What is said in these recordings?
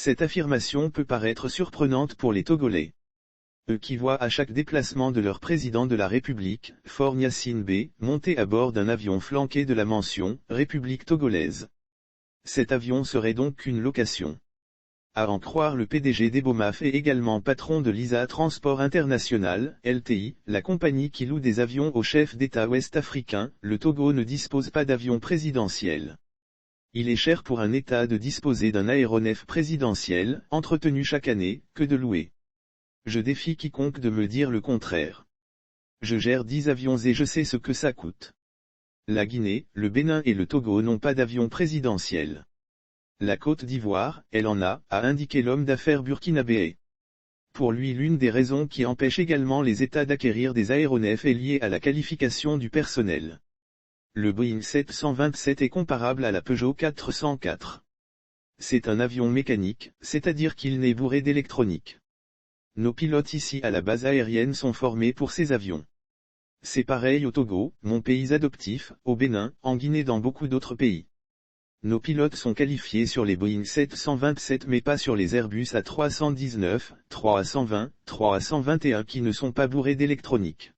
Cette affirmation peut paraître surprenante pour les Togolais. Eux qui voient à chaque déplacement de leur président de la République, Faure Gnassingbé, monter à bord d'un avion flanqué de la mention « République togolaise ». Cet avion serait donc une location. À en croire le PDG d'Ebomaf et également patron de Lisa Transport International, LTI, la compagnie qui loue des avions au chef d'État ouest-africain, le Togo ne dispose pas d'avion présidentiel. Il est cher pour un État de disposer d'un aéronef présidentiel, entretenu chaque année, que de louer. Je défie quiconque de me dire le contraire. Je gère 10 avions et je sais ce que ça coûte. La Guinée, le Bénin et le Togo n'ont pas d'avion présidentiel. La Côte d'Ivoire, elle en a indiqué l'homme d'affaires burkinabé. Pour lui, l'une des raisons qui empêche également les États d'acquérir des aéronefs est liée à la qualification du personnel. Le Boeing 727 est comparable à la Peugeot 404. C'est un avion mécanique, c'est-à-dire qu'il n'est bourré d'électronique. Nos pilotes ici à la base aérienne sont formés pour ces avions. C'est pareil au Togo, mon pays adoptif, au Bénin, en Guinée, dans beaucoup d'autres pays. Nos pilotes sont qualifiés sur les Boeing 727 mais pas sur les Airbus A319, 320, 321 qui ne sont pas bourrés d'électronique.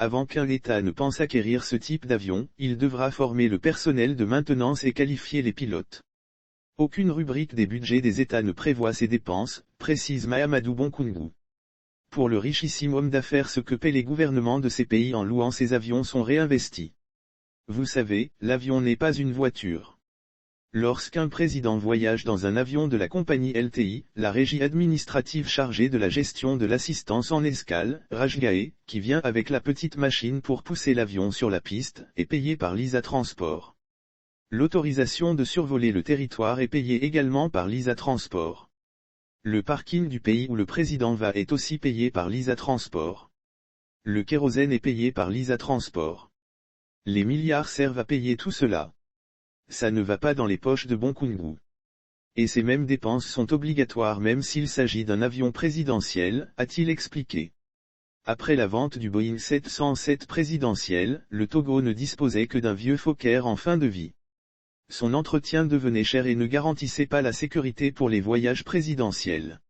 Avant qu'un État ne pense acquérir ce type d'avion, il devra former le personnel de maintenance et qualifier les pilotes. Aucune rubrique des budgets des États ne prévoit ces dépenses, précise Mahamadou Bonkungu. Pour le richissime homme d'affaires, ce que paient les gouvernements de ces pays en louant ces avions sont réinvestis. Vous savez, l'avion n'est pas une voiture. Lorsqu'un président voyage dans un avion de la compagnie LTI, la régie administrative chargée de la gestion de l'assistance en escale, Rajgae, qui vient avec la petite machine pour pousser l'avion sur la piste, est payée par Lisa Transport. L'autorisation de survoler le territoire est payée également par Lisa Transport. Le parking du pays où le président va est aussi payé par Lisa Transport. Le kérosène est payé par Lisa Transport. Les milliards servent à payer tout cela. Ça ne va pas dans les poches de Bonkungu. Et ces mêmes dépenses sont obligatoires même s'il s'agit d'un avion présidentiel, a-t-il expliqué. Après la vente du Boeing 707 présidentiel, le Togo ne disposait que d'un vieux Fokker en fin de vie. Son entretien devenait cher et ne garantissait pas la sécurité pour les voyages présidentiels.